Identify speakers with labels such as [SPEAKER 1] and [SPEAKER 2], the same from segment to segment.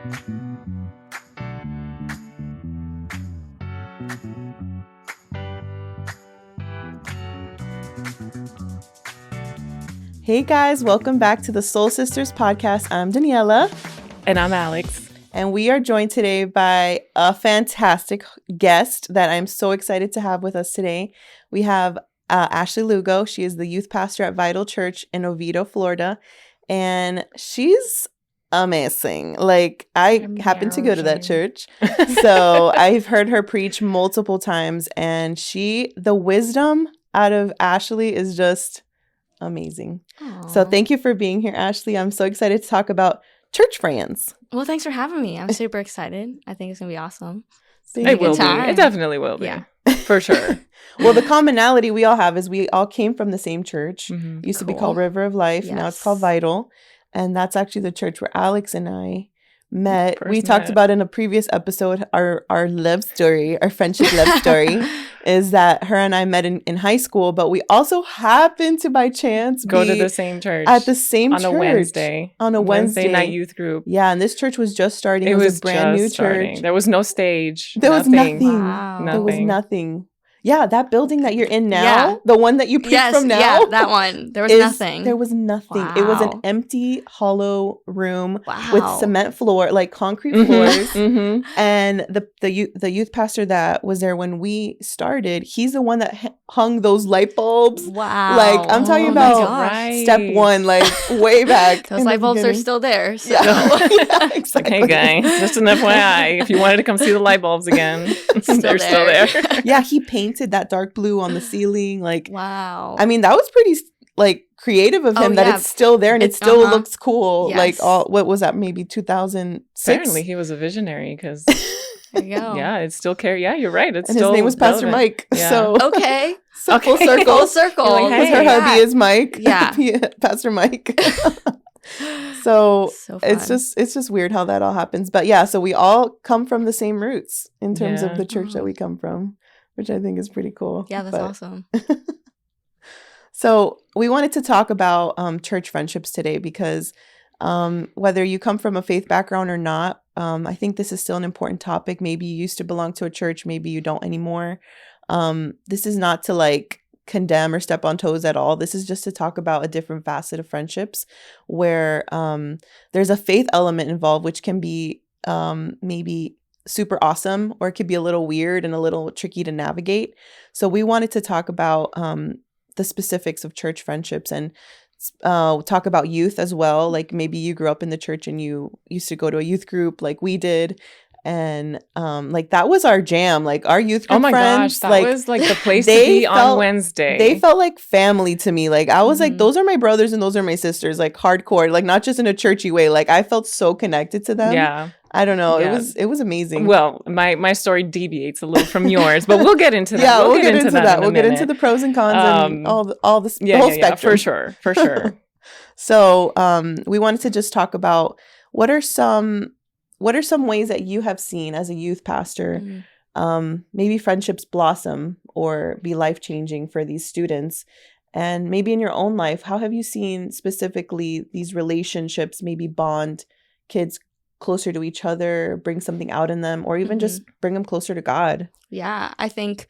[SPEAKER 1] Hey guys, welcome back to the Soul Sisters podcast. I'm Daniella.
[SPEAKER 2] And I'm Alex.
[SPEAKER 1] And we are joined today by a fantastic guest that I'm so excited to have with us today. We have Ashley Lugo. She is the youth pastor at Vital Church in Oviedo, Florida. And she's amazing. Like, I happen to go to that church. So I've heard her preach multiple times. And the wisdom out of Ashely is just amazing. Aww. So thank you for being here, Ashley. I'm so excited to talk about church friends.
[SPEAKER 3] Well, thanks for having me. I'm super excited. I think it's going to be awesome.
[SPEAKER 2] It will be. It definitely will be. Yeah. For sure.
[SPEAKER 1] Well, the commonality we all have is we all came from the same church. Mm-hmm. Used to be called River of Life. Yes. Now it's called Vital. And that's actually the church where Alex and I met. We talked about in a previous episode, our love story, our friendship love story. Is that her and I met in high school, but we also happened to by chance
[SPEAKER 2] go to the same church
[SPEAKER 1] at the same
[SPEAKER 2] on
[SPEAKER 1] church.
[SPEAKER 2] On a Wednesday night youth group.
[SPEAKER 1] Yeah, and this church was just starting. It was a brand new church.
[SPEAKER 2] There was no stage.
[SPEAKER 1] There was nothing.
[SPEAKER 3] Wow.
[SPEAKER 1] There was nothing. Yeah, that building that you're in now, the one that you preach from now.
[SPEAKER 3] Yeah, that one. There was nothing.
[SPEAKER 1] There was nothing. Wow. It was an empty, hollow room with cement floor, like concrete floors. Mm-hmm. And the youth pastor that was there when we started, he's the one that hung those light bulbs.
[SPEAKER 3] Wow.
[SPEAKER 1] Like, I'm talking about step one, like way back.
[SPEAKER 3] Those light bulbs are still there. So.
[SPEAKER 1] Yeah, exactly.
[SPEAKER 2] Hey, guys, just an FYI. If you wanted to come see the light bulbs again, they're still there.
[SPEAKER 1] Yeah, he painted that dark blue on the ceiling. Like,
[SPEAKER 3] wow.
[SPEAKER 1] I mean, that was pretty like creative of him that it's still there and it still looks cool. Yes. Like, what was that? Maybe 2006.
[SPEAKER 2] Apparently, he was a visionary because.
[SPEAKER 3] There you go.
[SPEAKER 2] Yeah, it's still yeah, you're right. It's
[SPEAKER 1] and
[SPEAKER 2] still
[SPEAKER 1] his name was Pastor
[SPEAKER 2] relevant.
[SPEAKER 1] Mike. Yeah. So
[SPEAKER 3] okay.
[SPEAKER 1] Full circle.
[SPEAKER 3] Full circle.
[SPEAKER 1] Like, hey, her hubby is Mike.
[SPEAKER 3] Yeah.
[SPEAKER 1] Pastor Mike. So it's just weird how that all happens. But yeah, so we all come from the same roots in terms of the church that we come from, which I think is pretty cool.
[SPEAKER 3] Yeah, that's awesome.
[SPEAKER 1] So we wanted to talk about church friendships today because whether you come from a faith background or not, I think this is still an important topic. Maybe you used to belong to a church, maybe you don't anymore. This is not to like condemn or step on toes at all. This is just to talk about a different facet of friendships where there's a faith element involved, which can be maybe super awesome, or it could be a little weird and a little tricky to navigate. So we wanted to talk about the specifics of church friendships and talk about youth as well. Like maybe you grew up in the church and you used to go to a youth group like we did. And like that was our jam. Like our youth group friends,
[SPEAKER 2] gosh, that was like the place to be on Wednesday.
[SPEAKER 1] They felt like family to me. Like I was like, those are my brothers and those are my sisters, like hardcore, like not just in a churchy way. Like I felt so connected to them.
[SPEAKER 2] Yeah.
[SPEAKER 1] I don't know. Yeah. It was amazing.
[SPEAKER 2] Well, my story deviates a little from yours, but we'll get into that.
[SPEAKER 1] Yeah, we'll get into that. We'll get into the pros and cons and all the whole spectrum.
[SPEAKER 2] Yeah, for sure.
[SPEAKER 1] So we wanted to just talk about what are some ways that you have seen as a youth pastor, maybe friendships blossom or be life-changing for these students? And maybe in your own life, how have you seen specifically these relationships maybe bond kids closer to each other, bring something out in them, or even just bring them closer to God?
[SPEAKER 3] Yeah, I think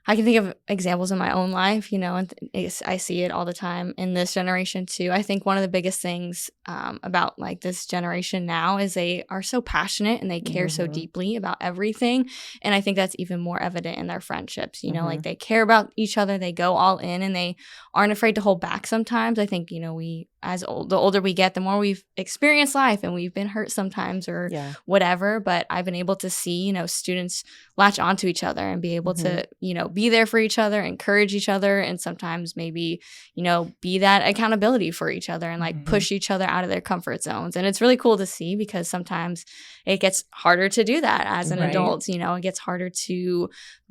[SPEAKER 3] I can think of examples in my own life, and I see it all the time in this generation too. I think one of the biggest things about like this generation now is they are so passionate and they care so deeply about everything. And I think that's even more evident in their friendships, like they care about each other, they go all in and they aren't afraid to hold back sometimes. I think, we, the older we get, the more we've experienced life and we've been hurt sometimes or whatever. But I've been able to see, students latch onto each other and be able to, be there for each other, encourage each other, and sometimes maybe, be that accountability for each other and like push each other out of their comfort zones. And it's really cool to see because sometimes it gets harder to do that as an adult. It gets harder to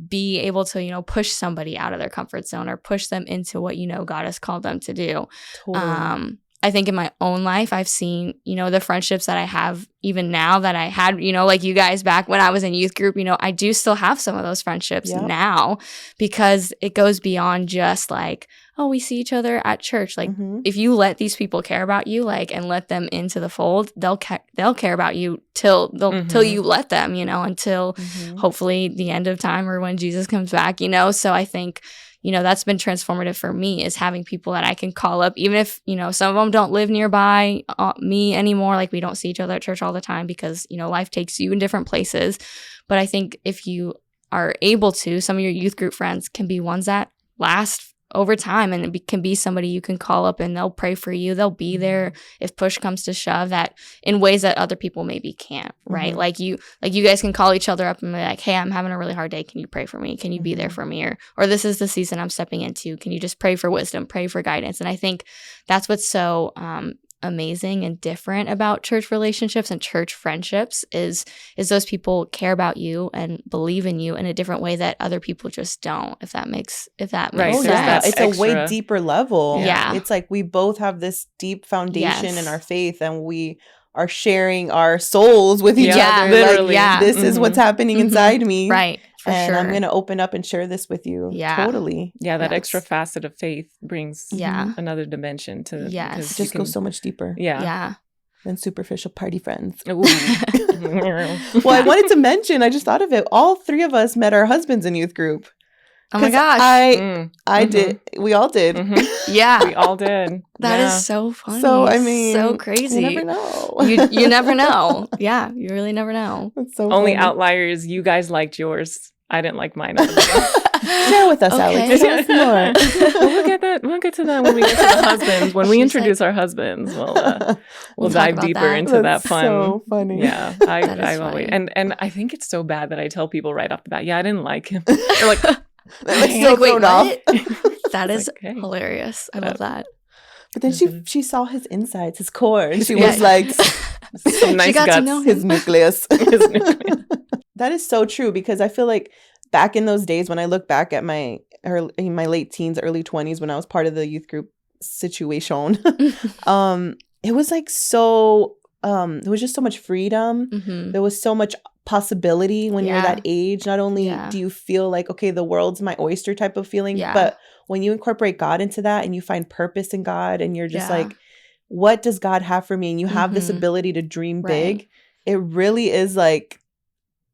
[SPEAKER 3] be able to, push somebody out of their comfort zone or push them into what, God has called them to do. Totally. I think in my own life, I've seen, the friendships that I have even now that I had, like you guys back when I was in youth group, I do still have some of those friendships now because it goes beyond just like oh, we see each other at church. Like,
[SPEAKER 1] Mhm.
[SPEAKER 3] if you let these people care about you, like, and let them into the fold, they'll care about you till you let them, until
[SPEAKER 1] Mhm.
[SPEAKER 3] hopefully the end of time or when Jesus comes back, So I think, that's been transformative for me, is having people that I can call up, even if, some of them don't live nearby me anymore. Like, we don't see each other at church all the time because, life takes you in different places. But I think if you are able to, some of your youth group friends can be ones that last over time, and it can be somebody you can call up and they'll pray for you. They'll be there if push comes to shove, that in ways that other people maybe can't, right?
[SPEAKER 1] Mhm.
[SPEAKER 3] Like you guys can call each other up and be like, hey, I'm having a really hard day. Can you pray for me? Can you be there for me? Or this is the season I'm stepping into. Can you just pray for wisdom, pray for guidance? And I think that's what's so amazing and different about church relationships and church friendships is those people care about you and believe in you in a different way that other people just don't, if that makes
[SPEAKER 2] Right,
[SPEAKER 1] Oh
[SPEAKER 2] there's
[SPEAKER 1] yeah,
[SPEAKER 2] that
[SPEAKER 1] it's a way
[SPEAKER 2] extra-
[SPEAKER 1] deeper level.
[SPEAKER 3] Yeah.
[SPEAKER 1] It's like we both have this deep foundation in
[SPEAKER 3] Yes.
[SPEAKER 1] our faith, and we are sharing our souls with each
[SPEAKER 3] Yeah,
[SPEAKER 1] other.
[SPEAKER 2] literally.
[SPEAKER 1] Like, this is what's happening inside me.
[SPEAKER 3] Right, for
[SPEAKER 1] and
[SPEAKER 3] sure.
[SPEAKER 1] I'm going to open up and share this with you.
[SPEAKER 3] Yeah.
[SPEAKER 1] Totally.
[SPEAKER 2] Yeah, that
[SPEAKER 3] Yes.
[SPEAKER 2] extra facet of faith brings
[SPEAKER 3] Yeah.
[SPEAKER 2] another dimension to
[SPEAKER 3] Yes.
[SPEAKER 2] because
[SPEAKER 1] It
[SPEAKER 2] you
[SPEAKER 1] just goes so much deeper
[SPEAKER 2] Yeah.
[SPEAKER 1] than superficial party friends.
[SPEAKER 2] Ooh.
[SPEAKER 1] Well, I wanted to mention, I just thought of it. All three of us met our husbands in youth group.
[SPEAKER 3] Oh my
[SPEAKER 1] 'Cause
[SPEAKER 3] gosh.
[SPEAKER 1] I did. We all did.
[SPEAKER 3] Yeah.
[SPEAKER 2] We all did.
[SPEAKER 3] That
[SPEAKER 2] Yeah.
[SPEAKER 3] is so funny.
[SPEAKER 1] So, I mean,
[SPEAKER 3] so crazy.
[SPEAKER 1] You never know.
[SPEAKER 3] You never know. Yeah, you really never know.
[SPEAKER 1] That's so
[SPEAKER 2] Only
[SPEAKER 1] funny.
[SPEAKER 2] outlier is you guys liked yours. I didn't like mine.
[SPEAKER 1] Share with us,
[SPEAKER 3] Okay.
[SPEAKER 1] Alex. Tell us more.
[SPEAKER 2] We'll get that. We'll get to that when we get to the husbands. When we
[SPEAKER 3] She's
[SPEAKER 2] introduce our husbands, we'll
[SPEAKER 3] talk
[SPEAKER 2] dive
[SPEAKER 3] about
[SPEAKER 2] deeper
[SPEAKER 3] that.
[SPEAKER 2] into
[SPEAKER 1] That's
[SPEAKER 2] that fun.
[SPEAKER 1] so funny.
[SPEAKER 2] Yeah,
[SPEAKER 3] That is
[SPEAKER 2] I always
[SPEAKER 3] funny.
[SPEAKER 2] and I think it's so bad that I tell people right off the bat, yeah, I didn't like him. They're like,
[SPEAKER 1] They're
[SPEAKER 3] You're
[SPEAKER 1] so thrown off.
[SPEAKER 3] what? That
[SPEAKER 2] It's
[SPEAKER 3] is
[SPEAKER 2] like, hey.
[SPEAKER 3] hilarious. I love that.
[SPEAKER 1] But then she saw his insides, his core, and she
[SPEAKER 3] Yeah.
[SPEAKER 1] was like,
[SPEAKER 2] some nice
[SPEAKER 3] she got
[SPEAKER 2] guts.
[SPEAKER 3] to know
[SPEAKER 1] his
[SPEAKER 3] him.
[SPEAKER 1] nucleus.
[SPEAKER 2] His nucleus.
[SPEAKER 1] That is so true, because I feel like back in those days, when I look back at my late teens, early 20s, when I was part of the youth group situation, it was like so there was just so much freedom.
[SPEAKER 3] Mhm.
[SPEAKER 1] There was so much possibility when you're
[SPEAKER 3] Yeah.
[SPEAKER 1] that age. Not only
[SPEAKER 3] Yeah.
[SPEAKER 1] do you feel like, okay, the world's my oyster type of feeling,
[SPEAKER 3] Yeah.
[SPEAKER 1] but when you incorporate God into that and you find purpose in God, and you're just
[SPEAKER 3] Yeah.
[SPEAKER 1] like, what does God have for me? And you have this
[SPEAKER 3] Mhm.
[SPEAKER 1] ability to dream
[SPEAKER 3] Right.
[SPEAKER 1] big. It really is like,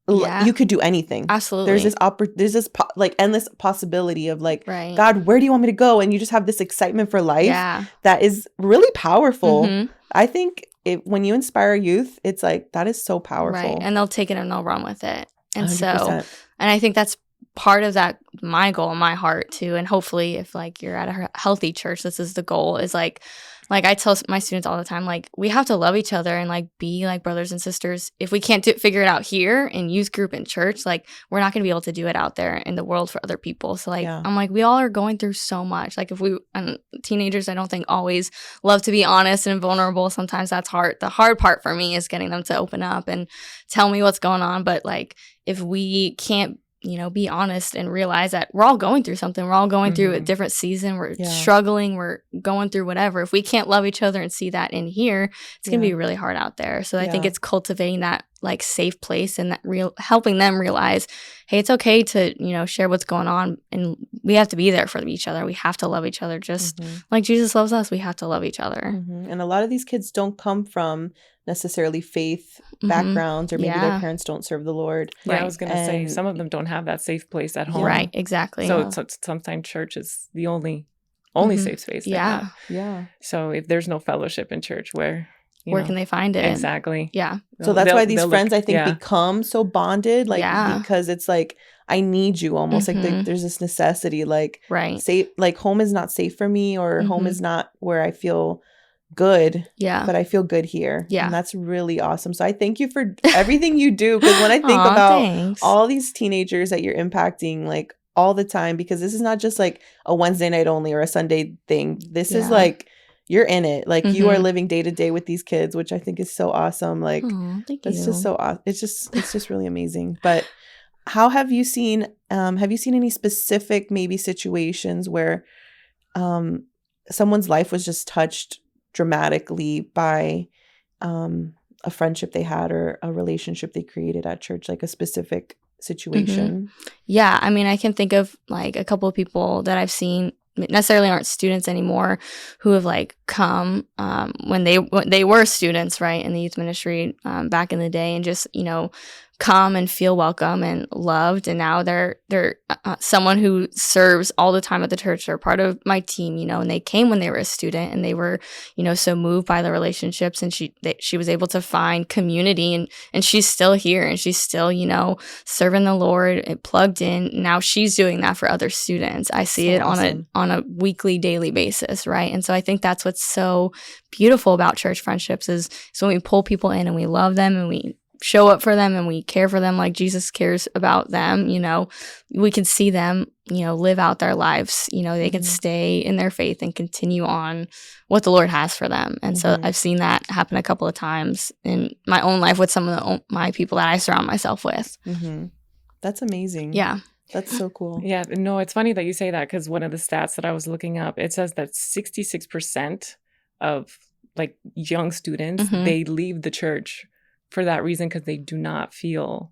[SPEAKER 3] Yeah.
[SPEAKER 1] you could do anything.
[SPEAKER 3] Absolutely.
[SPEAKER 1] There's this like endless possibility of like,
[SPEAKER 3] right.
[SPEAKER 1] God, where do you want me to go? And you just have this excitement for life
[SPEAKER 3] Yeah.
[SPEAKER 1] that is really powerful.
[SPEAKER 3] Mhm.
[SPEAKER 1] I think when you inspire youth, it's like, that is so powerful.
[SPEAKER 3] Right. And they'll take it and they'll run with it. And
[SPEAKER 1] 100%.
[SPEAKER 3] and I think that's part of that, my goal, my heart too. And hopefully if like you're at a healthy church, this is the goal, is like I tell my students all the time, like, we have to love each other and like be like brothers and sisters. If we can't figure it out here in youth group and church, like, we're not going to be able to do it out there in the world for other people. So like,
[SPEAKER 1] Yeah.
[SPEAKER 3] I'm like, we all are going through so much. Like, and teenagers, I don't think always love to be honest and vulnerable. Sometimes that's hard. The hard part for me is getting them to open up and tell me what's going on. But like, if we can't, be honest and realize that we're all going through something. We're all going through a different season. We're
[SPEAKER 1] Yeah.
[SPEAKER 3] struggling. We're going through whatever. If we can't love each other and see that in here, it's going to
[SPEAKER 1] Yeah.
[SPEAKER 3] be really hard out there. So I think
[SPEAKER 1] Yeah.
[SPEAKER 3] it's cultivating that like safe place and that helping them realize, hey, it's okay to, share what's going on, and we have to be there for each other. We have to love each other just like Jesus loves us. We have to love each other.
[SPEAKER 1] And a lot of these kids don't come from necessarily faith backgrounds, or maybe their
[SPEAKER 3] Yeah.
[SPEAKER 1] parents don't serve the Lord.
[SPEAKER 2] Yeah, I was going to say,
[SPEAKER 1] And-
[SPEAKER 2] some of them don't have that safe place at home.
[SPEAKER 3] Right. Exactly.
[SPEAKER 2] So sometimes church is the only
[SPEAKER 3] Mhm.
[SPEAKER 2] safe space they
[SPEAKER 3] Yeah.
[SPEAKER 2] have.
[SPEAKER 1] Yeah.
[SPEAKER 2] So if there's no fellowship in church, where
[SPEAKER 3] Where can they find it?
[SPEAKER 2] exactly?
[SPEAKER 3] Yeah.
[SPEAKER 1] So that's why these
[SPEAKER 2] They'll
[SPEAKER 1] friends,
[SPEAKER 2] look-
[SPEAKER 1] I think,
[SPEAKER 2] yeah.
[SPEAKER 1] become so bonded, like,
[SPEAKER 3] Yeah.
[SPEAKER 1] because it's like, I need you almost. Like,
[SPEAKER 3] Mhm.
[SPEAKER 1] there's this necessity, like,
[SPEAKER 3] Right.
[SPEAKER 1] safe, like, home is not safe for me, or home
[SPEAKER 3] Mhm.
[SPEAKER 1] is not where I feel good,
[SPEAKER 3] Yeah.
[SPEAKER 1] but I feel good here.
[SPEAKER 3] Yeah.
[SPEAKER 1] And that's really awesome. So I thank you for everything you do. Because when I think
[SPEAKER 3] Aw,
[SPEAKER 1] about
[SPEAKER 3] thanks.
[SPEAKER 1] all these teenagers that you're impacting, like, all the time, because this is not just like a Wednesday night only or a Sunday thing. This is
[SPEAKER 3] Yeah.
[SPEAKER 1] like, you're in it. Like, you are
[SPEAKER 3] Mhm.
[SPEAKER 1] living day to day with these kids, which I think is so awesome. Like,
[SPEAKER 3] Aw, thank
[SPEAKER 1] it's
[SPEAKER 3] you.
[SPEAKER 1] just so awesome. It's just really amazing. But how have you seen any specific maybe situations where someone's life was just touched dramatically by a friendship they had, or a relationship they created at church, like a specific situation?
[SPEAKER 3] Yeah, I mean, I can think of like a couple of people that I've seen necessarily aren't students anymore who have like come when they were students, right, in the youth ministry back in the day, and just, you know, come and feel welcome and loved, and now they're someone who serves all the time at the church. They're part of my team, you know, and they came when they were a student, and they were, you know, so moved by the relationships, and she was able to find community, and she's still here, and she's still, you know, serving the Lord, plugged in. Now she's doing that for other students. I see it awesome. on a weekly, daily basis, right? And so I think that's what's so beautiful about church friendships is when we pull people in and we love them and we show up for them and we care for them like Jesus cares about them, you know, we can see them, you know, live out their lives, you know, they can stay in their faith and continue on what the Lord has for them. And so I've seen that happen a couple of times in my own life with some of my people that I surround myself with.
[SPEAKER 1] That's amazing.
[SPEAKER 3] Yeah.
[SPEAKER 1] That's so cool.
[SPEAKER 2] Yeah. No, it's funny that you say that, because one of the stats that I was looking up, it says that 66% of like young students, they leave the church for that reason, because they do not feel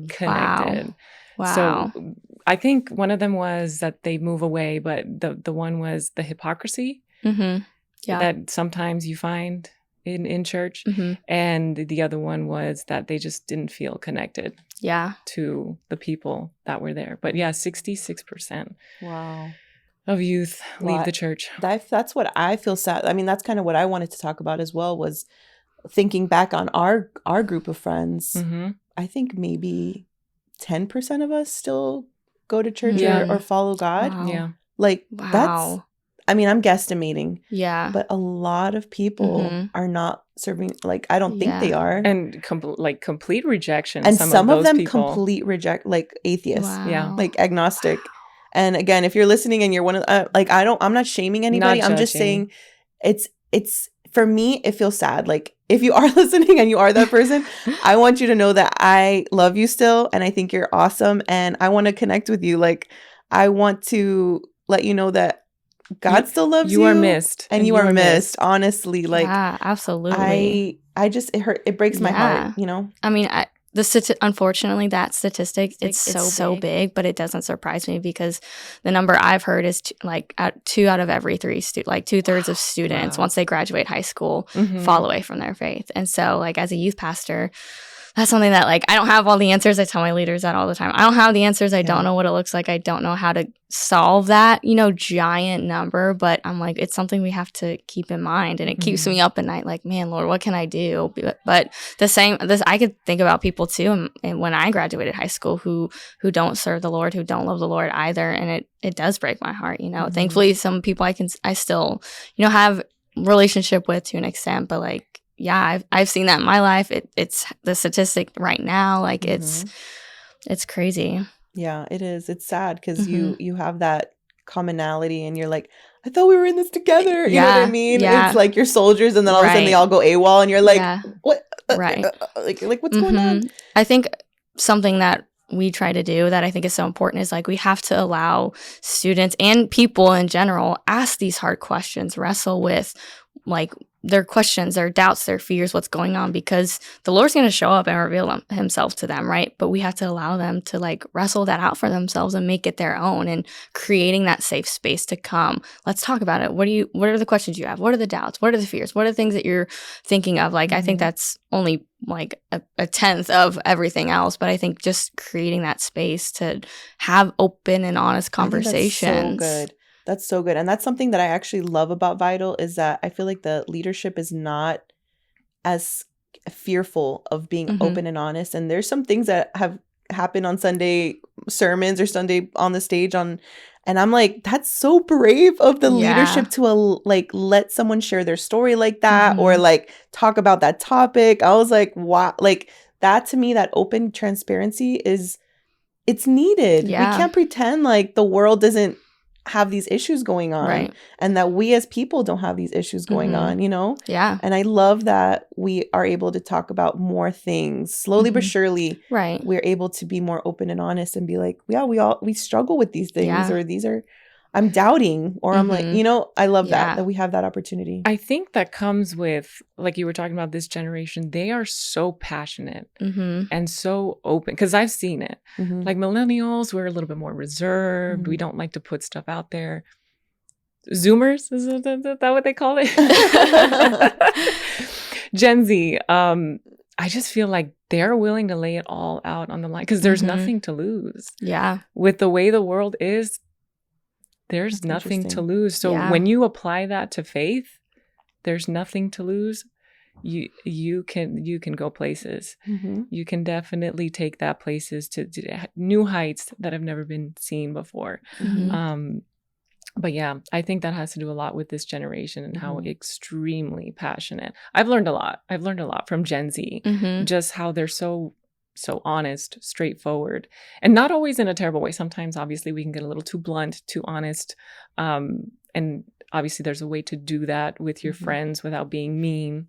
[SPEAKER 2] connected.
[SPEAKER 3] Wow.
[SPEAKER 2] So I think one of them was that they move away, but the one was the hypocrisy that sometimes you find in church. And the other one was that they just didn't feel connected to the people that were there. But yeah, 66% of youth leave the church.
[SPEAKER 1] That's what I feel sad. I mean, that's kind of what I wanted to talk about as well, was thinking back on our group of friends. I think maybe 10% of us still go to church or follow God.
[SPEAKER 3] Wow.
[SPEAKER 2] Yeah.
[SPEAKER 1] Like that's, I mean, I'm guesstimating.
[SPEAKER 3] Yeah.
[SPEAKER 1] But a lot of people are not serving, like, I don't think they are.
[SPEAKER 2] And complete rejection.
[SPEAKER 1] And some of them
[SPEAKER 2] people.
[SPEAKER 1] complete reject, like atheists.
[SPEAKER 3] Wow.
[SPEAKER 2] Yeah.
[SPEAKER 1] Like agnostic. And again, if you're listening and you're one of, like, I'm not shaming anybody. I'm just saying it's, for me, it feels sad. Like, if you are listening and you are that person, I want you to know that I love you still, and I think you're awesome, and I want to connect with you. Like, I want to let you know that God still loves you.
[SPEAKER 2] You are missed.
[SPEAKER 1] And you are missed. Honestly. Like,
[SPEAKER 3] yeah, absolutely.
[SPEAKER 1] I just, it breaks my heart, you know?
[SPEAKER 3] I mean, unfortunately, that statistic, it's so big, but it doesn't surprise me, because the number I've heard is 2 out of every 3 like 2/3 of students, once they graduate high school, fall away from their faith. And so, like, as a youth pastor, that's something that, like, I don't have all the answers. I tell my leaders that all the time. I don't have the answers. I don't know what it looks like. I don't know how to solve that, you know, giant number. But I'm like, it's something we have to keep in mind. And it keeps me up at night, like, man, Lord, what can I do? But I could think about people too, and when I graduated high school, who don't serve the Lord, who don't love the Lord either. And it does break my heart, you know. Thankfully, some people I still, you know, have relationship with to an extent, but like, yeah, I've seen that in my life. It's the statistic right now. Like, it's crazy.
[SPEAKER 1] Yeah, it is. It's sad, because you have that commonality, and you're like, I thought we were in this together. You know what I mean? Yeah. It's like you're soldiers, and then all of a sudden they all go AWOL, and you're like, what? Right. Like what's going on?
[SPEAKER 3] I think something that we try to do that I think is so important is, like, we have to allow students and people in general ask these hard questions, wrestle with, like, their questions, their doubts, their fears, what's going on, because the Lord's going to show up and reveal himself to them, right? But we have to allow them to, like, wrestle that out for themselves and make it their own, and creating that safe space to come. Let's talk about it. What are the questions you have? What are the doubts? What are the fears? What are the things that you're thinking of? Like, I think that's only like a tenth of everything else, but I think just creating that space to have open and honest conversations.
[SPEAKER 1] That's so good. That's so good. And that's something that I actually love about Vital, is that I feel like the leadership is not as fearful of being open and honest. And there's some things that have happened on Sunday sermons or Sunday on the stage and I'm like, that's so brave of the leadership to like let someone share their story like that, or like talk about that topic. I was like, wow, like that, to me, that open transparency it's needed. We can't pretend like the world doesn't have these issues going on,
[SPEAKER 3] right,
[SPEAKER 1] and that we as people don't have these issues going on, you know?
[SPEAKER 3] Yeah.
[SPEAKER 1] And I love that we are able to talk about more things slowly but surely.
[SPEAKER 3] Right.
[SPEAKER 1] We're able to be more open and honest and be like, yeah, we struggle with these things, or these are, I'm doubting, or I'm like, you know, I love that we have that opportunity.
[SPEAKER 2] I think that comes with, like you were talking about, this generation, they are so passionate and so open, because I've seen it. Like millennials, we're a little bit more reserved. We don't like to put stuff out there. Zoomers, is that what they call it? Gen Z. I just feel like they're willing to lay it all out on the line because there's nothing to lose.
[SPEAKER 3] Yeah.
[SPEAKER 2] With the way the world is, there's nothing to lose. So when you apply that to faith, there's nothing to lose. You can go places. You can definitely take that places to new heights that have never been seen before. But yeah, I think that has to do a lot with this generation and how extremely passionate. I've learned a lot from Gen Z, just how they're so honest, straightforward, and not always in a terrible way. Sometimes, obviously, we can get a little too blunt, too honest. And obviously, there's a way to do that with your friends without being mean.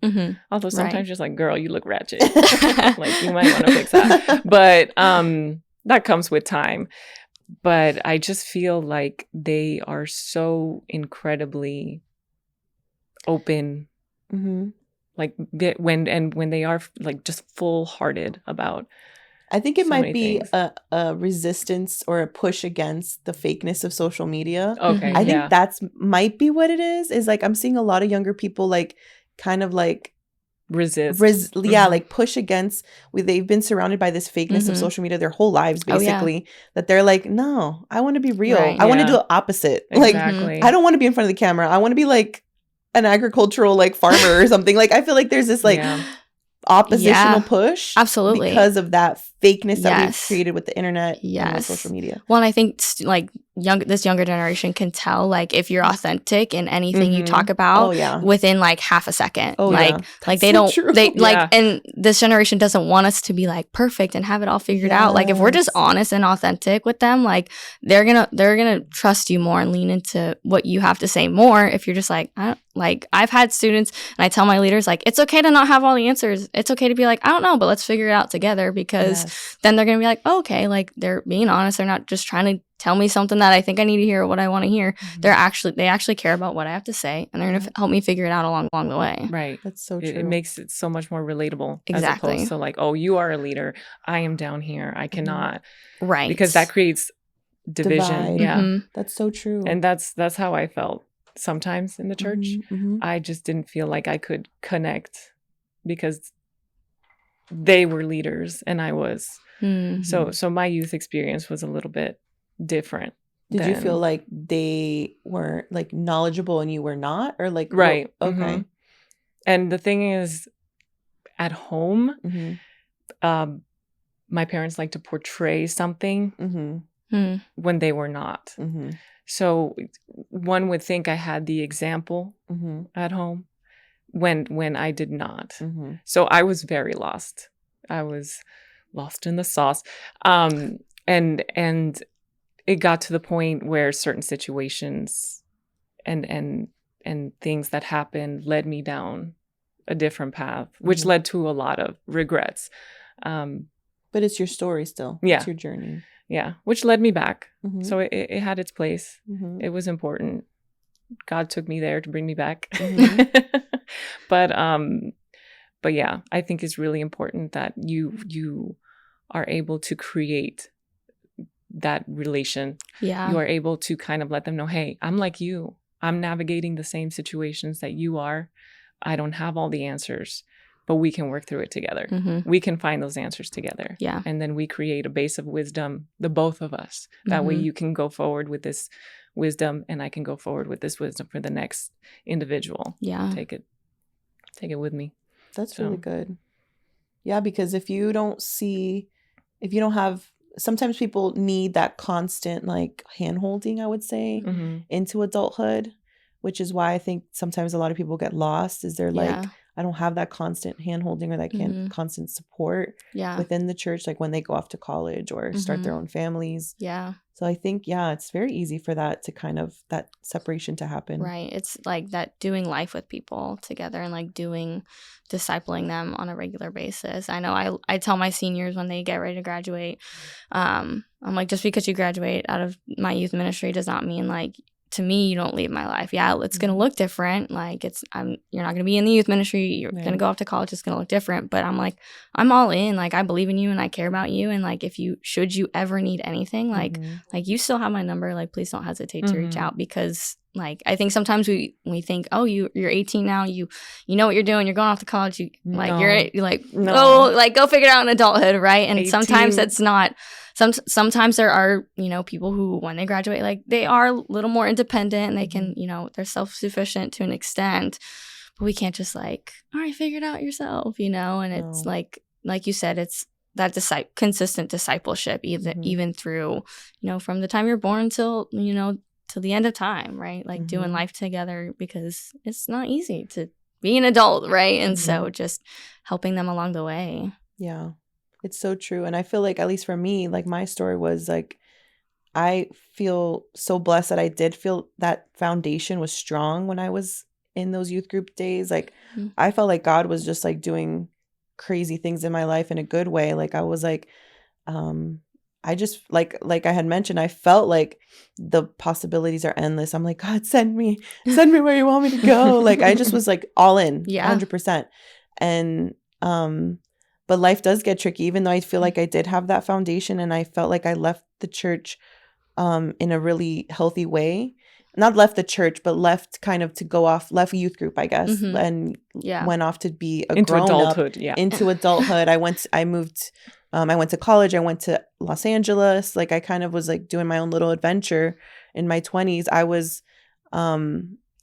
[SPEAKER 2] Although sometimes just like, girl, you look ratchet. Like, you might want to fix that. But that comes with time. But I just feel like they are so incredibly open, like when they are like just full-hearted about.
[SPEAKER 1] I think it might be a resistance or a push against the fakeness of social media.
[SPEAKER 2] Okay,
[SPEAKER 1] I think that's might be what it is. Is like I'm seeing a lot of younger people like kind of like like push against. They've been surrounded by this fakeness of social media their whole lives, basically. That they're like, no, I want to be real. I want to do the opposite.
[SPEAKER 2] Exactly.
[SPEAKER 1] Like, I don't want to be in front of the camera. I want to be like an agricultural like farmer or something. Like, I feel like there's this like oppositional push,
[SPEAKER 3] absolutely,
[SPEAKER 1] because of that fakeness that we've created with the internet and with social media.
[SPEAKER 3] Well, and I think like this younger generation can tell like if you're authentic in anything you talk about within like half a second. Like they don't and this generation doesn't want us to be like perfect and have it all figured out. Like if we're just honest and authentic with them, like they're gonna trust you more and lean into what you have to say more. If you're just like, I've had students and I tell my leaders like it's okay to not have all the answers. It's okay to be like, I don't know, but let's figure it out together, because then they're gonna be like, oh, okay, like they're being honest. They're not just trying to tell me something that I think I need to hear or what I want to hear. They actually care about what I have to say, and they're going to help me figure it out along the way.
[SPEAKER 2] Right.
[SPEAKER 1] That's so true.
[SPEAKER 2] It makes it so much more relatable.
[SPEAKER 3] Exactly.
[SPEAKER 2] As opposed to like, oh, you are a leader. I am down here. I cannot.
[SPEAKER 3] Right.
[SPEAKER 2] Because that creates division.
[SPEAKER 1] Divide.
[SPEAKER 2] Yeah.
[SPEAKER 1] That's so true.
[SPEAKER 2] And that's how I felt sometimes in the church. I just didn't feel like I could connect because they were leaders and I was. So my youth experience was a little bit different.
[SPEAKER 1] Did you feel like they weren't like knowledgeable and you were not, or like
[SPEAKER 2] right?
[SPEAKER 1] Okay.
[SPEAKER 2] And the thing is, at home, my parents like to portray something when they were not. So one would think I had the example at home when I did not. So I was very lost. I was lost in the sauce, and it got to the point where certain situations and things that happened led me down a different path, which led to a lot of regrets.
[SPEAKER 1] But it's your story still.
[SPEAKER 2] Yeah.
[SPEAKER 1] It's your journey.
[SPEAKER 2] Yeah. Which led me back. So it had its place. It was important. God took me there to bring me back. But yeah, I think it's really important that you are able to create that relation.
[SPEAKER 3] Yeah.
[SPEAKER 2] You are able to kind of let them know, hey, I'm like you. I'm navigating the same situations that you are. I don't have all the answers, but we can work through it together. We can find those answers together.
[SPEAKER 3] Yeah.
[SPEAKER 2] And then we create a base of wisdom, the both of us. That way you can go forward with this wisdom and I can go forward with this wisdom for the next individual.
[SPEAKER 3] Yeah.
[SPEAKER 2] Take it with me.
[SPEAKER 1] That's really good. Yeah, because if you don't have, sometimes people need that constant like hand-holding, I would say, into adulthood, which is why I think sometimes a lot of people get lost, is they're like, I don't have that constant hand-holding or that constant support within the church, like when they go off to college or start their own families.
[SPEAKER 3] Yeah.
[SPEAKER 1] So I think, it's very easy for that to kind of, that separation to happen.
[SPEAKER 3] Right. It's like that doing life with people together and like discipling them on a regular basis. I know I tell my seniors when they get ready to graduate, I'm like, just because you graduate out of my youth ministry does not mean like, to me, you don't leave my life. Yeah, it's going to look different. Like you're not going to be in the youth ministry. You're going to go off to college. It's going to look different. But I'm like, I'm all in. Like I believe in you and I care about you. And like, should you ever need anything, like you still have my number. Like, please don't hesitate to reach out, because like, I think sometimes we think, oh, you're 18 now, you know what you're doing, you're going off to college, you're like, go figure it out in adulthood, right? And
[SPEAKER 2] 18.
[SPEAKER 3] sometimes it's not. Sometimes there are, people who, when they graduate, like, they are a little more independent and they can, they're self-sufficient to an extent. But we can't just like, all right, figure it out yourself, and it's like you said, it's that consistent discipleship, even through, from the time you're born till the end of time, right? Like doing life together, because it's not easy to be an adult, right? And so just helping them along the way.
[SPEAKER 1] Yeah, it's so true. And I feel like, at least for me, like my story was like, I feel so blessed that I did feel that foundation was strong when I was in those youth group days. Like I felt like God was just like doing crazy things in my life in a good way. Like I was like, I just like I had mentioned, I felt like the possibilities are endless. I'm like, God, send me where you want me to go. Like I just was like all in, 100%. And but life does get tricky, even though I feel like I did have that foundation, and I felt like I left the church in a really healthy way. Not left the church, but left youth group, I guess, and went off to be a
[SPEAKER 2] into
[SPEAKER 1] grown
[SPEAKER 2] adulthood.
[SPEAKER 1] Up, into adulthood. I went to college. I went to Los Angeles. Like I kind of was like doing my own little adventure in my 20s.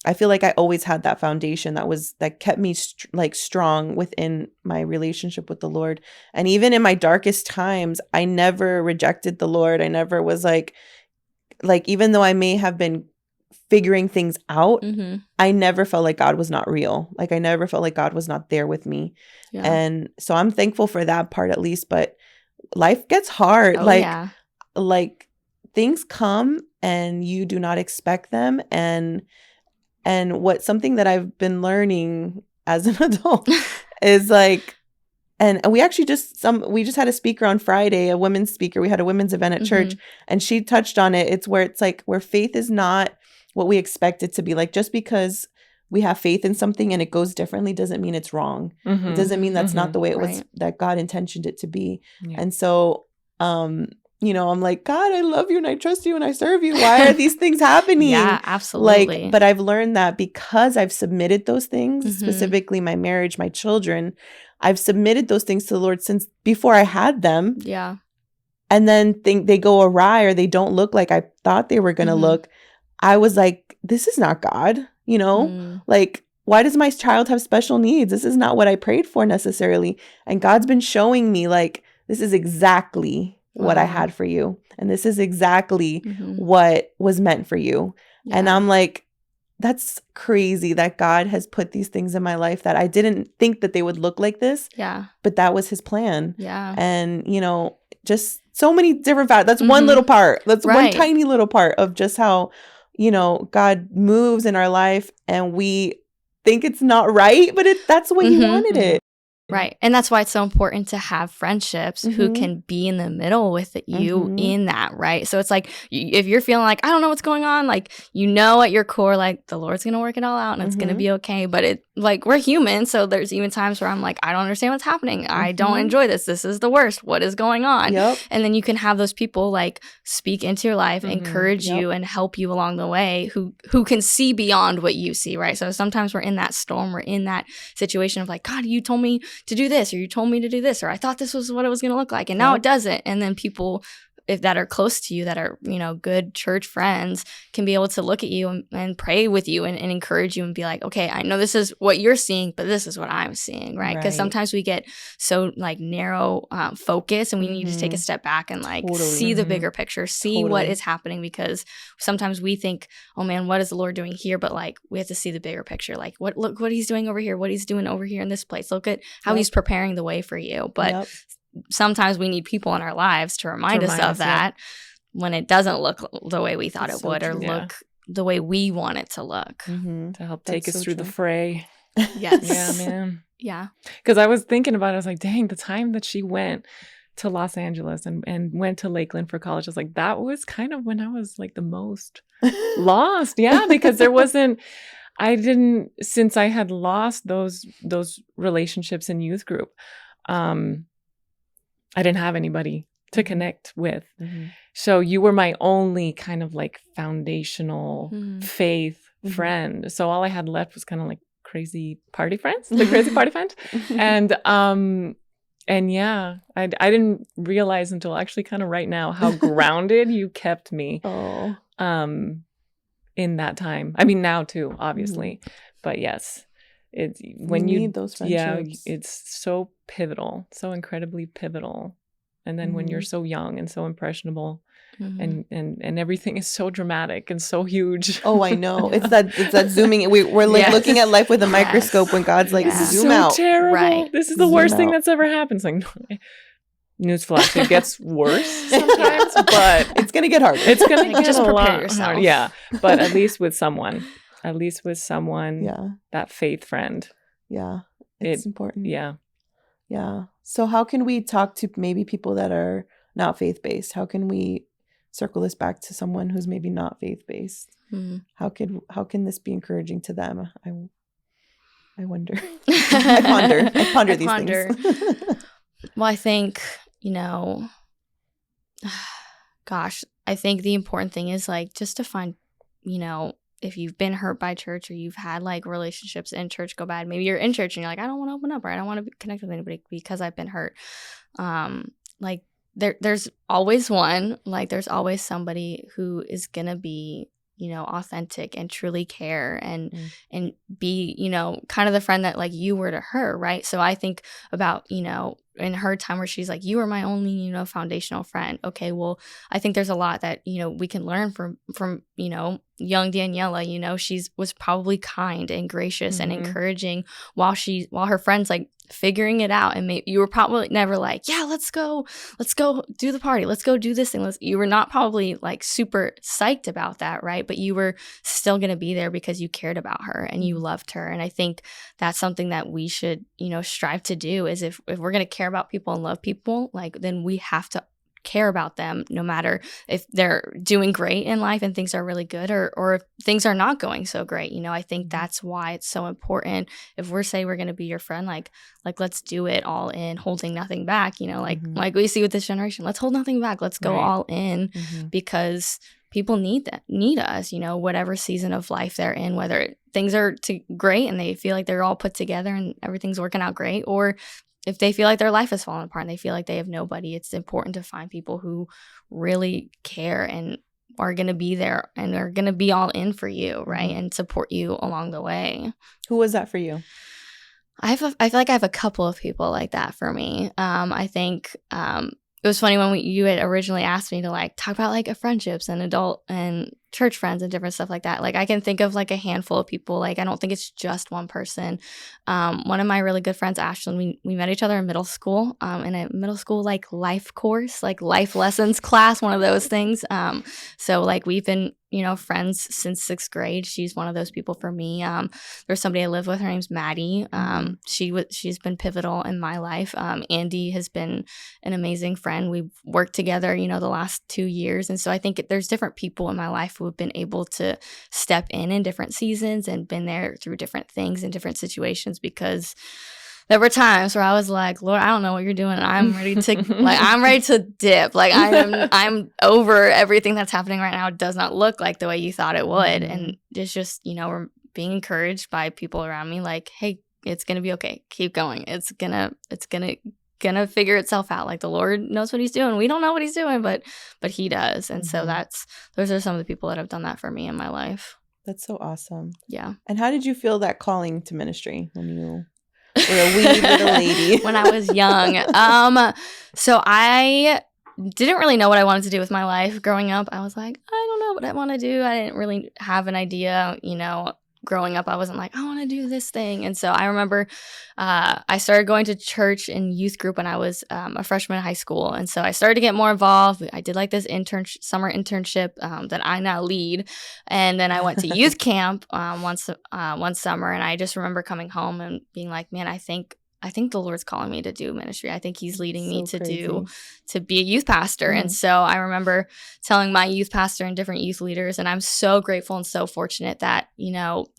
[SPEAKER 1] I feel like I always had that foundation that kept me strong within my relationship with the Lord. And even in my darkest times, I never rejected the Lord. I never was like even though I may have been figuring things out, I never felt like God was not real. Like I never felt like God was not there with me. Yeah. And so I'm thankful for that part, at least. But life gets hard. Like things come and you do not expect them. And something that I've been learning as an adult is like, and we actually just had a speaker on Friday, a women's speaker. We had a women's event at church, and she touched on it. It's where faith is not what we expect it to be. Like just because we have faith in something and it goes differently doesn't mean it's wrong. It doesn't mean that's not the way it was, that God intentioned it to be. Yeah. And so, I'm like, God, I love you and I trust you and I serve you. Why are these things happening?
[SPEAKER 3] Yeah, absolutely.
[SPEAKER 1] But I've learned that because I've submitted those things, specifically my marriage, my children, I've submitted those things to the Lord since before I had them.
[SPEAKER 3] Yeah.
[SPEAKER 1] And then they go awry or they don't look like I thought they were going to look. I was like, this is not God, like, why does my child have special needs? This is not what I prayed for necessarily. And God's been showing me like, this is exactly what I had for you. And this is exactly what was meant for you. Yeah. And I'm like, that's crazy that God has put these things in my life that I didn't think that they would look like this.
[SPEAKER 3] Yeah.
[SPEAKER 1] But that was his plan.
[SPEAKER 3] Yeah.
[SPEAKER 1] And, just so many different factors. That's one little part. That's one tiny little part of just how, God moves in our life and we think it's not right, but that's the way he wanted it.
[SPEAKER 3] Right. And that's why it's so important to have friendships who can be in the middle with you in that, right? So it's like, if you're feeling like, I don't know what's going on, like, at your core, like, the Lord's going to work it all out and it's going to be okay. But we're human. So there's even times where I'm like, I don't understand what's happening. I don't enjoy this. This is the worst. What is going on? Yep. And then you can have those people like speak into your life, encourage you and help you along the way who can see beyond what you see, right? So sometimes we're in that storm, we're in that situation of like, God, you told me to do this, or you told me to do this, or I thought this was what it was going to look like, and now it doesn't. And then people that are close to you, that are good church friends, can be able to look at you and pray with you and encourage you and be like, okay, I know this is what you're seeing, but this is what I'm seeing, right? Because sometimes we get so like narrow focus, and we need to take a step back and like see the bigger picture, see what is happening, because sometimes we think, oh man, what is the Lord doing here? But like, we have to see the bigger picture, like look what he's doing over here, what he's doing over here in this place, look at how he's preparing the way for you. But sometimes we need people in our lives to remind us of that when it doesn't look the way we thought it would, or look the way we want it to look.
[SPEAKER 2] To help take us through the fray.
[SPEAKER 3] Yes.
[SPEAKER 2] Yeah, man.
[SPEAKER 3] Yeah.
[SPEAKER 2] Because I was thinking about it. I was like, dang, the time that she went to Los Angeles and went to Lakeland for college, I was like, that was kind of when I was like the most lost. Yeah, because since I had lost those relationships in youth group, I didn't have anybody to connect with. So you were my only kind of like foundational faith friend. So all I had left was kind of like crazy party friends, the crazy party friend. And yeah, I didn't realize until actually kind of right now how grounded you kept me in that time. I mean, now too, obviously. But yes, it's when you
[SPEAKER 1] need those friendships.
[SPEAKER 2] Yeah, it's so pivotal, so incredibly pivotal. And then when you're so young and so impressionable and everything is so dramatic and so huge.
[SPEAKER 1] Oh, I know. It's that zooming. We're like looking at life with a microscope when God's like, zoom
[SPEAKER 2] so
[SPEAKER 1] out.
[SPEAKER 2] Terrible.
[SPEAKER 3] Right.
[SPEAKER 2] This is the worst thing that's ever happened. It's like, no, newsflash, it gets worse sometimes, but
[SPEAKER 1] it's going to get harder.
[SPEAKER 2] It's going to get
[SPEAKER 3] just
[SPEAKER 2] a
[SPEAKER 3] prepare
[SPEAKER 2] lot
[SPEAKER 3] yourself.
[SPEAKER 2] harder. Yeah. But at least with someone, that faith friend.
[SPEAKER 1] Yeah. It's important.
[SPEAKER 2] Yeah.
[SPEAKER 1] Yeah. So how can we talk to maybe people that are not faith-based? How can we circle this back to someone who's maybe not faith-based? How can this be encouraging to them? I wonder. I ponder these things.
[SPEAKER 3] Well, I think, gosh, I think the important thing is like just to find, if you've been hurt by church or you've had like relationships in church go bad, maybe you're in church and you're like, I don't want to open up or I don't want to connect with anybody because I've been hurt. Like there's always one, like there's always somebody who is going to be, authentic and truly care and be, kind of the friend that like you were to her. Right. So I think about, in her time where she's like, you are my only, foundational friend. Okay. Well, I think there's a lot that, we can learn from, young Daniella. She was probably kind and gracious and encouraging while her friends like figuring it out. And you were probably never like, yeah, let's go do the party. Let's go do this thing. You were not probably like super psyched about that. Right. But you were still going to be there because you cared about her and you loved her. And I think that's something that we should, strive to do is if we're going to care about people and love people, like then we have to care about them no matter if they're doing great in life and things are really good or if things are not going so great. I think that's why it's so important. If we're saying we're going to be your friend, like let's do it all in, holding nothing back, like we see with this generation. Let's hold nothing back. Let's go all in because people need us, whatever season of life they're in, whether things are great and they feel like they're all put together and everything's working out great, or if they feel like their life is falling apart and they feel like they have nobody. It's important to find people who really care and are going to be there and are going to be all in for you, right? And support you along the way.
[SPEAKER 1] Who was that for you?
[SPEAKER 3] I feel like I have a couple of people like that for me. I think it was funny when you had originally asked me to like talk about like friendships and adult and church friends and different stuff like that. Like I can think of like a handful of people. Like I don't think it's just one person. One of my really good friends, Ashley, we met each other in middle school, in a middle school like life course, like life lessons class, one of those things. So like we've been, friends since 6th grade. She's one of those people for me. There's somebody I live with. Her name's Maddie. She's been pivotal in my life. Andy has been an amazing friend. We've worked together, the last 2 years. And so I think there's different people in my life who have been able to step in different seasons and been there through different things and different situations, because there were times where I was like, Lord, I don't know what you're doing. I'm ready to dip. Like I'm over everything that's happening right now. It does not look like the way you thought it would. And it's just, we're being encouraged by people around me like, hey, it's going to be okay. Keep going. It's gonna figure itself out. Like the Lord knows what he's doing. We don't know what he's doing, but he does. And so those are some of the people that have done that for me in my life.
[SPEAKER 1] That's so awesome.
[SPEAKER 3] Yeah.
[SPEAKER 1] And how did you feel that calling to ministry when you were a wee little lady?
[SPEAKER 3] When I was young. So I didn't really know what I wanted to do with my life growing up. I was like, I don't know what I want to do. I didn't really have an idea, growing up. I wasn't like, I want to do this thing. And so I remember I started going to church and youth group when I was a freshman in high school. And so I started to get more involved. I did like this summer internship that I now lead. And then I went to youth camp one summer. And I just remember coming home and being like, man, I think the Lord's calling me to do ministry. I think he's leading me to be a youth pastor. And so I remember telling my youth pastor and different youth leaders, and I'm so grateful and so fortunate that,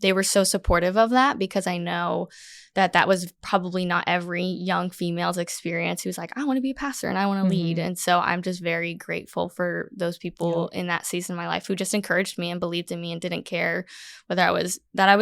[SPEAKER 3] they were so supportive of that, because I know that was probably not every young female's experience who's like, I want to be a pastor and I want to lead. And so I'm just very grateful for those people in that season of my life who just encouraged me and believed in me and didn't care whether I was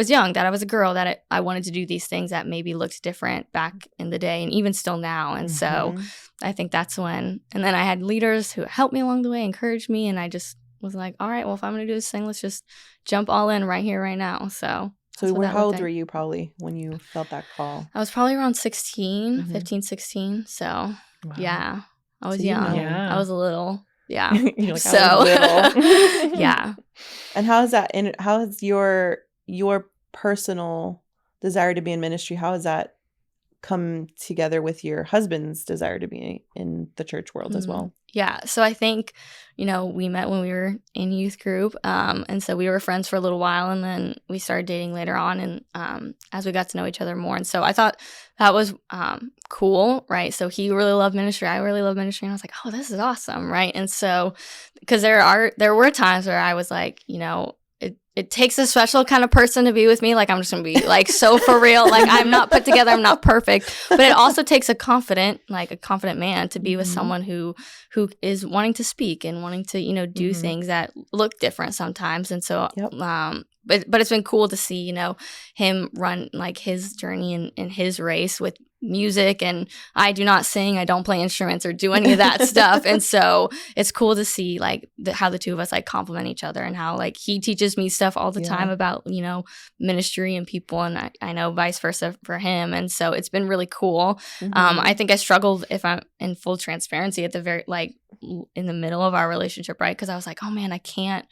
[SPEAKER 3] young, that I was a girl, that I wanted to do these things that maybe looked different back in the day and even still now. And so I think that's when, and then I had leaders who helped me along the way, encouraged me, and I just was like, all right, well, if I'm going to do this thing, let's just jump all in right here, right now. So
[SPEAKER 1] how old were you probably when you felt that call?
[SPEAKER 3] I was probably around 16, 15, 16. So, yeah, I was young. I was a little. Yeah.
[SPEAKER 1] You're like, I was little.
[SPEAKER 3] Yeah.
[SPEAKER 1] And how has your personal desire to be in ministry, how has that come together with your husband's desire to be in the church world as well?
[SPEAKER 3] Yeah. So I think, we met when we were in youth group. And so we were friends for a little while, and then we started dating later on. And as we got to know each other more. And so I thought that was cool, right? So he really loved ministry. I really love ministry. And I was like, oh, this is awesome, right? And so, because there were times where I was like, it takes a special kind of person to be with me. Like, I'm just going to be like so for real. Like, I'm not put together. I'm not perfect. But it also takes a confident man to be with someone who is wanting to speak and wanting to, do things that look different sometimes. And so, but it's been cool to see, him run like his journey in his race with music. And I do not sing, I don't play instruments or do any of that stuff. And so it's cool to see like how the two of us like complement each other, and how like he teaches me stuff all the time about, ministry and people, and I know vice versa for him. And so it's been really cool. I think I struggled, if I'm in full transparency, at the very in the middle of our relationship, right? Because I was like, oh man, I can't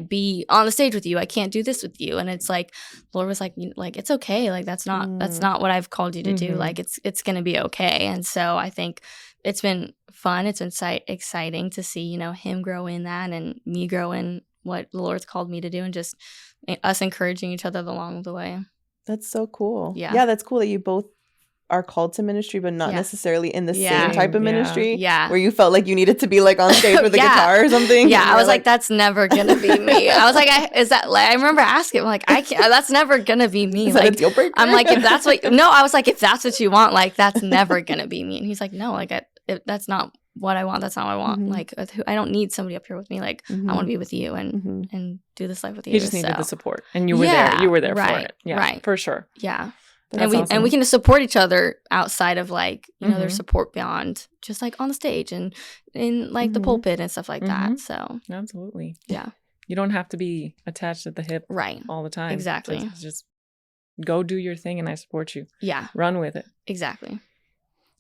[SPEAKER 3] be on the stage with you. I can't do this with you. And it's like, the Lord was like, it's okay. Like, that's not what I've called you to do. Like, it's going to be okay. And so I think it's been fun. It's been exciting to see, him grow in that and me grow in what the Lord's called me to do, and just us encouraging each other along the way.
[SPEAKER 1] That's so cool.
[SPEAKER 3] Yeah.
[SPEAKER 1] That's cool that you both are called to ministry, but not necessarily in the same type of ministry.
[SPEAKER 3] Yeah.
[SPEAKER 1] Where you felt like you needed to be like on stage with the guitar or something.
[SPEAKER 3] Yeah. I was like, that's never gonna be me. I was like, I remember asking him, like, I can't, that's never gonna be me.
[SPEAKER 1] Is
[SPEAKER 3] like,
[SPEAKER 1] that a deal breaker?
[SPEAKER 3] I'm like, I was like, if that's what you want, like, that's never gonna be me. And he's like, no, like, that's not what I want. That's not what I want. Like, I don't need somebody up here with me. Like, I want to be with you and do this life with you.
[SPEAKER 2] You just needed the support, and you were there. You were there for it. Yeah,
[SPEAKER 3] right.
[SPEAKER 2] For sure.
[SPEAKER 3] Yeah.
[SPEAKER 2] That's awesome.
[SPEAKER 3] And we can support each other outside of like, there's support beyond just like on the stage and in like the pulpit and stuff like that. So
[SPEAKER 2] absolutely.
[SPEAKER 3] Yeah.
[SPEAKER 2] You don't have to be attached at the hip all the time.
[SPEAKER 3] Exactly.
[SPEAKER 2] Just go do your thing, and I support you.
[SPEAKER 3] Yeah.
[SPEAKER 2] Run with it.
[SPEAKER 3] Exactly.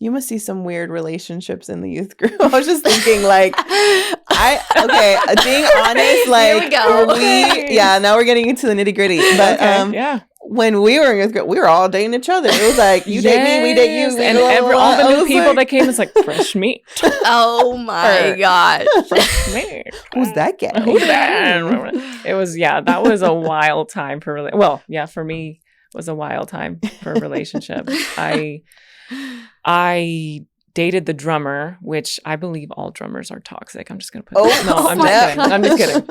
[SPEAKER 1] You must see some weird relationships in the youth group. I was just thinking, like, being honest, like,
[SPEAKER 3] here we go.
[SPEAKER 1] Now we're getting into the nitty gritty. But when we were in youth group, we were all dating each other. It was like, you date me, we date you.
[SPEAKER 2] And all the new people that came, it's like, fresh meat.
[SPEAKER 3] Oh my gosh.
[SPEAKER 2] Fresh meat.
[SPEAKER 1] Who's that guy?
[SPEAKER 2] Who's that? It was, that was a wild time for for me, it was a wild time for a relationship. I dated the drummer, which I believe all drummers are toxic. I'm just going to put that. No, I'm just kidding.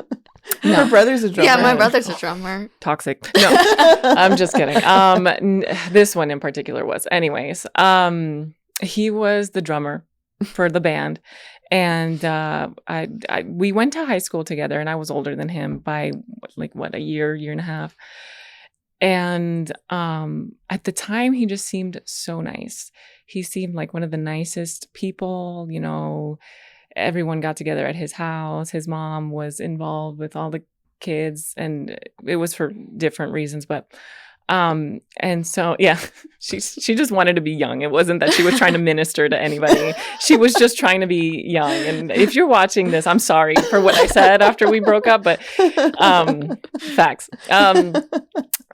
[SPEAKER 2] No.
[SPEAKER 1] Her brother's a drummer.
[SPEAKER 3] Yeah, my brother's a drummer.
[SPEAKER 2] Toxic. No, I'm just kidding. This one in particular was. Anyways, he was the drummer for the band. And we went to high school together, and I was older than him by a year and a half. And at the time, he just seemed so nice. He seemed like one of the nicest people. Everyone got together at his house. His mom was involved with all the kids, and it was for different reasons. But and so she just wanted to be young. It wasn't that she was trying to minister to anybody. She was just trying to be young. And if you're watching this, I'm sorry for what I said after we broke up, but facts.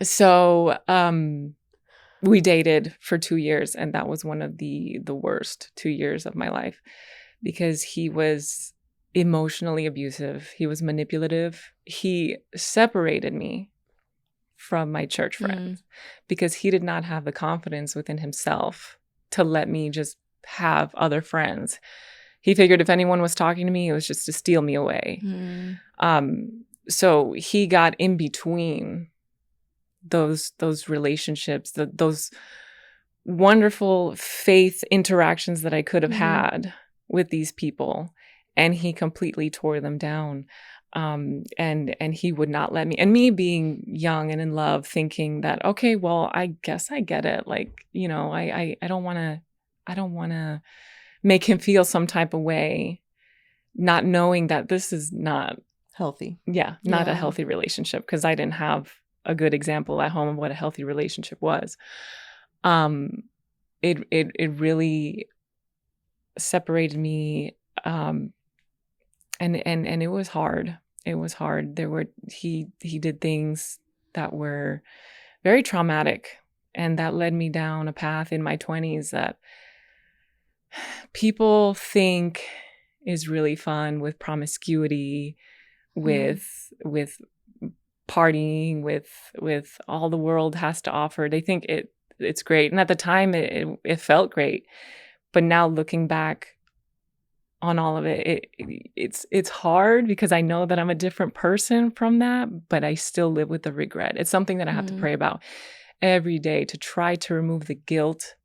[SPEAKER 2] So we dated for 2 years, and that was one of the worst 2 years of my life, because he was emotionally abusive. He was manipulative. He separated me from my church friends because he did not have the confidence within himself to let me just have other friends. He figured if anyone was talking to me, it was just to steal me away. So he got in between those relationships, those wonderful faith interactions that I could have
[SPEAKER 3] Mhm.
[SPEAKER 2] had with these people, and he completely tore them down. And he would not let me. And me being young and in love, thinking that, okay, well, I guess I get it. Like, you know, I don't want to make him feel some type of way, not knowing that this is not
[SPEAKER 1] Healthy.
[SPEAKER 2] not a
[SPEAKER 3] Yeah.
[SPEAKER 2] healthy relationship, because I didn't have a good example at home of what a healthy relationship was. It really separated me, and it was hard. It was hard. He did things that were very traumatic, and that led me down a path in my 20s that people think is really fun, with promiscuity, with partying, with all the world has to offer. They think it's great, and at the time it felt great. But now looking back on all of it, it's hard, because I know that I'm a different person from that, but I still live with the regret. It's something that I have to pray about every day, to try to remove the guilt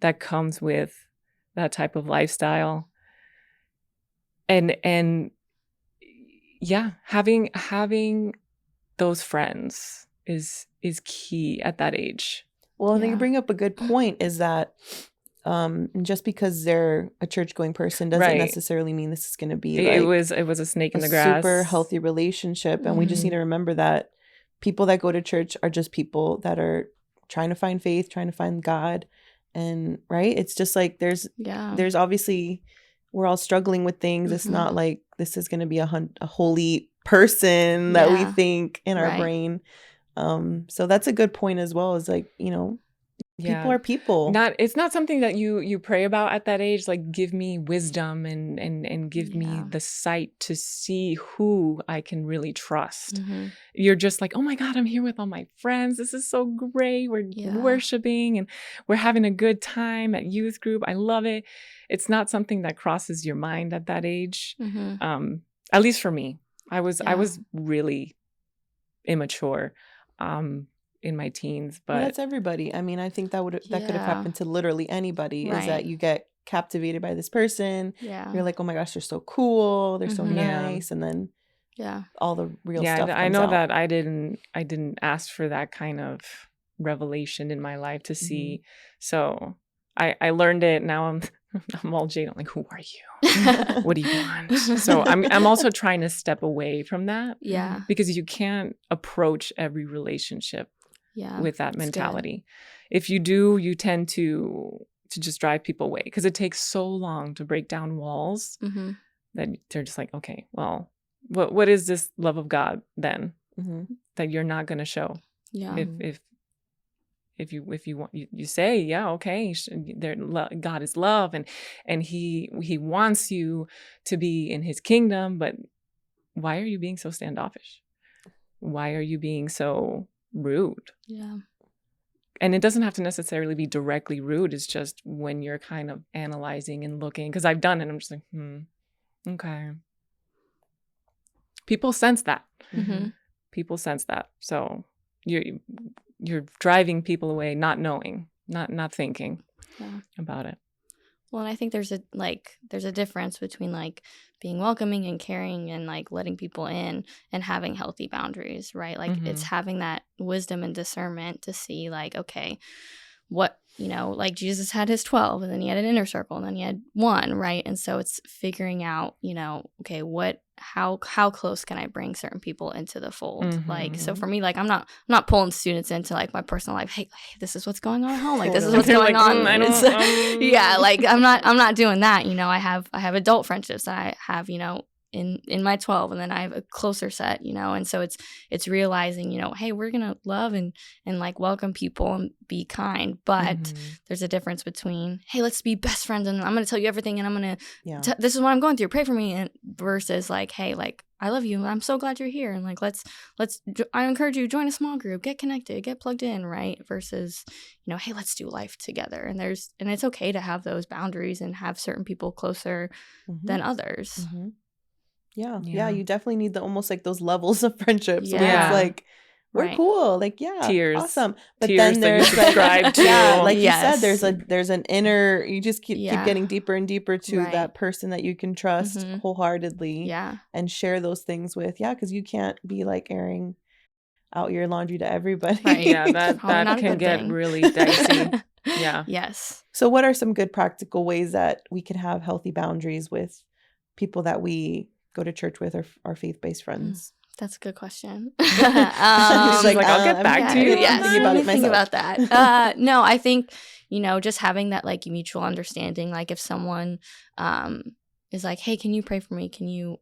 [SPEAKER 2] that comes with that type of lifestyle. And yeah, having those friends is key at that age.
[SPEAKER 1] Well, I think you
[SPEAKER 3] Yeah.
[SPEAKER 1] bring up a good point, is that just because they're a church-going person doesn't
[SPEAKER 2] Right.
[SPEAKER 1] necessarily mean this is going to be
[SPEAKER 2] It
[SPEAKER 1] like
[SPEAKER 2] was a snake in
[SPEAKER 1] a
[SPEAKER 2] the grass.
[SPEAKER 1] super healthy relationship. And we just need to remember that people that go to church are just people that are trying to find faith, trying to find God. And right, it's just like there's obviously, we're all struggling with things. It's not like this is going to be a holy person that we think in our brain. So that's a good point as well, is like, you know, people are people.
[SPEAKER 2] It's not something that you pray about at that age. Like, give me wisdom and give me the sight to see who I can really trust. You're just like, oh my God, I'm here with all my friends. This is so great. We're worshiping and we're having a good time at youth group. I love it. It's not something that crosses your mind at that age. At least for me, I was really immature in my teens, but
[SPEAKER 1] that's everybody. I mean, I think that could have happened to literally anybody. Is that you get captivated by this person, you're like, oh my gosh, they're so cool, they're so nice, and then all the real stuff comes
[SPEAKER 2] I know
[SPEAKER 1] out.
[SPEAKER 2] that I didn't ask for that kind of revelation in my life to see. So I learned it. Now I'm all jaded. I'm like, who are you? What do you want? So I'm also trying to step away from that.
[SPEAKER 3] Yeah.
[SPEAKER 2] Because you can't approach every relationship with that mentality. If you do, you tend to just drive people away, because it takes so long to break down walls that they're just like, okay, well, what is this love of God then that you're not going to show?
[SPEAKER 3] Yeah.
[SPEAKER 2] If you want, you say, okay, God is love, and he wants you to be in his kingdom, but why are you being so standoffish? Why are you being so rude?
[SPEAKER 3] Yeah.
[SPEAKER 2] And it doesn't have to necessarily be directly rude. It's just when you're kind of analyzing and looking, because I've done it. I'm just like, okay. People sense that. People sense that. So you're driving people away, not knowing, not thinking about it.
[SPEAKER 3] Well, and I think there's a difference between like being welcoming and caring and like letting people in and having healthy boundaries, right? Like it's having that wisdom and discernment to see like, okay, what, you know, like Jesus had his 12 and then he had an inner circle and then he had one, right? And so it's figuring out, you know, okay, how close can I bring certain people into the fold? Like, so for me, like I'm not pulling students into like my personal life. Hey, this is what's going on at home. Like this is what's going on. Like I'm not doing that. You know, I have adult friendships that I have, you know, in my 12, and then I have a closer set, you know, and so it's realizing, you know, hey, we're gonna love and like welcome people and be kind, but there's a difference between, hey, let's be best friends and I'm gonna tell you everything and I'm gonna this is what I'm going through, pray for me, and versus like, hey, like I love you and I'm so glad you're here, and like let's I encourage you, join a small group, get connected, get plugged in, right? Versus, you know, hey, let's do life together. And it's okay to have those boundaries and have certain people closer than others.
[SPEAKER 1] Yeah, you definitely need almost like those levels of friendship. So
[SPEAKER 3] Yeah.
[SPEAKER 1] it's like, we're cool. Like,
[SPEAKER 2] Tears.
[SPEAKER 1] awesome. But
[SPEAKER 2] Tears
[SPEAKER 1] then there's
[SPEAKER 2] subscribe to.
[SPEAKER 1] like you said, there's an inner, you just keep getting deeper and deeper to that person that you can trust wholeheartedly and share those things with. Yeah, because you can't be like airing out your laundry to everybody.
[SPEAKER 2] Right. Yeah, that can get really dicey. Yeah.
[SPEAKER 3] Yes.
[SPEAKER 1] So what are some good practical ways that we can have healthy boundaries with people that we go to church with or our faith-based friends?
[SPEAKER 3] That's a good question.
[SPEAKER 1] She's like,
[SPEAKER 2] I'll get back to you.
[SPEAKER 3] Yes,
[SPEAKER 1] think
[SPEAKER 3] about that. No, I think, just having that like mutual understanding, like if someone is like, hey, can you pray for me? Can you,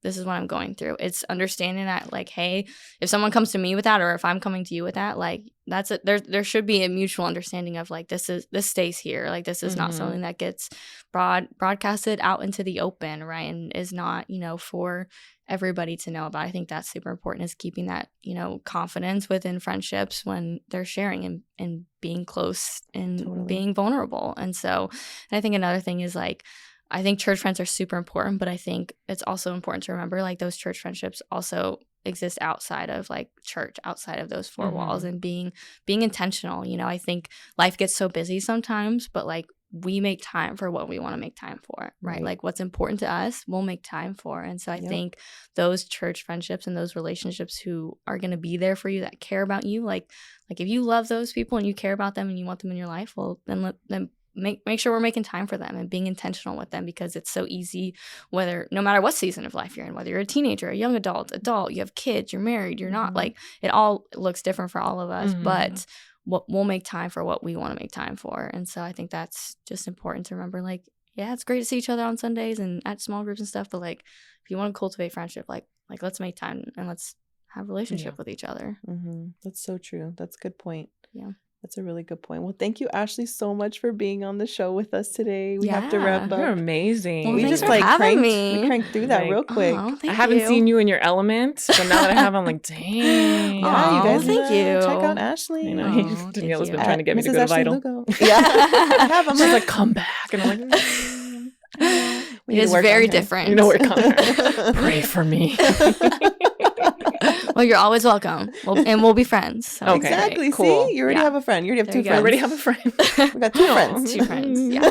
[SPEAKER 3] this is what I'm going through. It's understanding that like, hey, if someone comes to me with that, or if I'm coming to you with that, like that's it. There should be a mutual understanding of like, this stays here. Like this is not something that gets broadcasted out into the open, right? And is not, for everybody to know about. I think that's super important, is keeping that, confidence within friendships when they're sharing and being close and being vulnerable. And so I think another thing is like, I think church friends are super important, but I think it's also important to remember like those church friendships also exist outside of like church, outside of those four walls, and being intentional. I think life gets so busy sometimes, but like we make time for what we want to make time for, right? Like what's important to us, we'll make time for. And so I think those church friendships and those relationships who are going to be there for you, that care about you, like if you love those people and you care about them and you want them in your life, well, then let them make sure we're making time for them and being intentional with them, because it's so easy, no matter what season of life you're in, whether you're a teenager, a young adult, you have kids, you're married, you're not, like it all looks different for all of us, but we'll make time for what we want to make time for. And so I think that's just important to remember, like, yeah, it's great to see each other on Sundays and at small groups and stuff, but like if you want to cultivate friendship, like let's make time and let's have a relationship with each other.
[SPEAKER 1] That's so true. That's a good point.
[SPEAKER 3] Yeah.
[SPEAKER 1] That's a really good point. Well, thank you, Ashley, so much for being on the show with us today. We have to wrap up.
[SPEAKER 2] You're amazing.
[SPEAKER 1] Well, we just cranked through that real quick.
[SPEAKER 2] I haven't seen you in your element, but now that I have, I'm like, dang.
[SPEAKER 1] Yeah, you guys
[SPEAKER 3] thank you.
[SPEAKER 1] Check out Ashley.
[SPEAKER 2] Daniella's been trying to get me to go to
[SPEAKER 1] Ashley
[SPEAKER 2] Vital.
[SPEAKER 1] Lugo. Yeah.
[SPEAKER 2] She's like, come back. And I'm like,
[SPEAKER 3] it is very different.
[SPEAKER 2] We're coming. Pray for me.
[SPEAKER 3] Well, you're always welcome. We'll be friends. So.
[SPEAKER 2] Okay,
[SPEAKER 1] exactly.
[SPEAKER 2] cool.
[SPEAKER 1] See, you already have a friend. You already have two friends.
[SPEAKER 2] I already have a friend.
[SPEAKER 1] We got two friends.
[SPEAKER 3] Two friends. Yeah.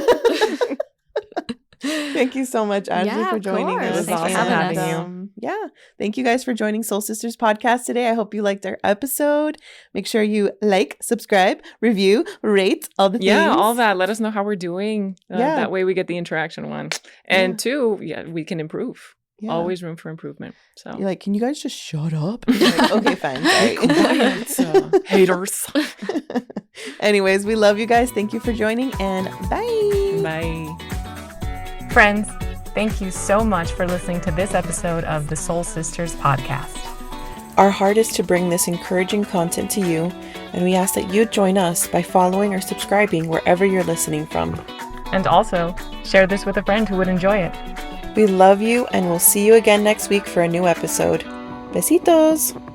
[SPEAKER 1] Thank you so much, Ashley, for joining us.
[SPEAKER 2] It was awesome having you.
[SPEAKER 1] Yeah. Thank you guys for joining Soul Sisters podcast today. I hope you liked our episode. Make sure you like, subscribe, review, rate, all the things.
[SPEAKER 2] Yeah, all that. Let us know how we're doing. That way we get the interaction one. And two, we can improve. Yeah. Always room for improvement. So
[SPEAKER 1] you're like, can you guys just shut up? Like, okay, fine. Quiet.
[SPEAKER 2] Haters.
[SPEAKER 1] Anyways, we love you guys. Thank you for joining, and bye.
[SPEAKER 2] Bye. Friends, thank you so much for listening to this episode of the Soul Sisters podcast.
[SPEAKER 1] Our heart is to bring this encouraging content to you, and we ask that you join us by following or subscribing wherever you're listening from.
[SPEAKER 2] And also, share this with a friend who would enjoy it.
[SPEAKER 1] We love you, and we'll see you again next week for a new episode. Besitos!